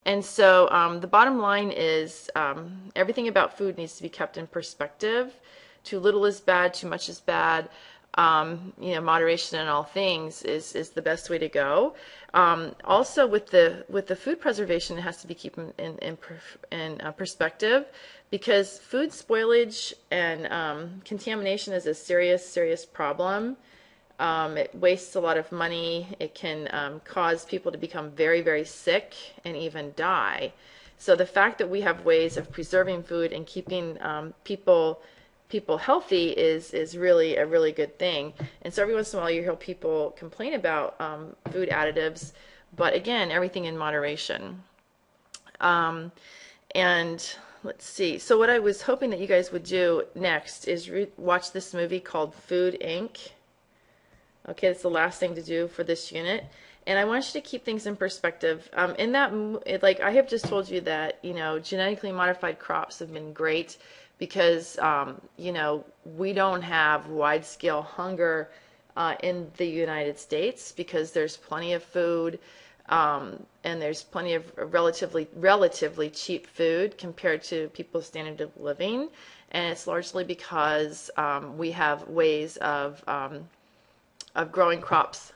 And so the bottom line is everything about food needs to be kept in perspective. Too little is bad, too much is bad. Moderation in all things is the best way to go. Also, with the food preservation, it has to be kept in perspective, because food spoilage and contamination is a serious problem. It wastes a lot of money. It can cause people to become very sick and even die. So the fact that we have ways of preserving food and keeping people healthy is really a really good thing. And so every once in a while you hear people complain about food additives, but again, everything in moderation. And let's see. So what I was hoping that you guys would do next is watch this movie called Food Inc. Okay, that's the last thing to do for this unit. And I want you to keep things in perspective. In that, like I have just told you that, genetically modified crops have been great because, we don't have wide-scale hunger in the United States, because there's plenty of food, and there's plenty of relatively cheap food compared to people's standard of living. And it's largely because we have ways of growing crops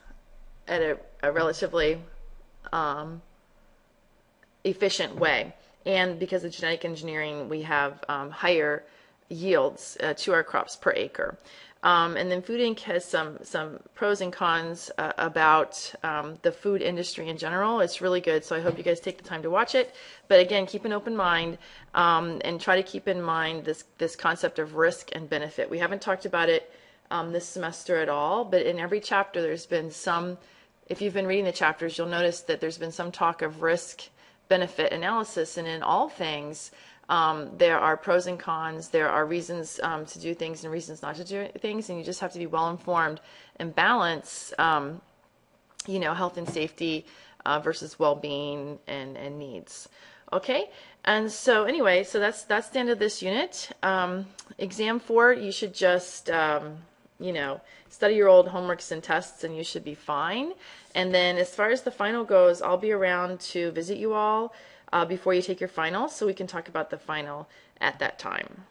at a relatively efficient way. And because of genetic engineering, we have higher yields to our crops per acre. And then Food Inc. has some pros and cons about the food industry in general. It's really good, so I hope you guys take the time to watch it. But again, keep an open mind and try to keep in mind this concept of risk and benefit. We haven't talked about it this semester at all, but in every chapter there's been some, if you've been reading the chapters, you'll notice that there's been some talk of risk-benefit analysis, and in all things there are pros and cons, there are reasons to do things and reasons not to do things, and you just have to be well informed and balance health and safety versus well-being and needs. Okay, and so anyway, so that's the end of this unit. Exam 4, you should just study your old homeworks and tests and you should be fine. And then as far as the final goes, I'll be around to visit you all before you take your final, so we can talk about the final at that time.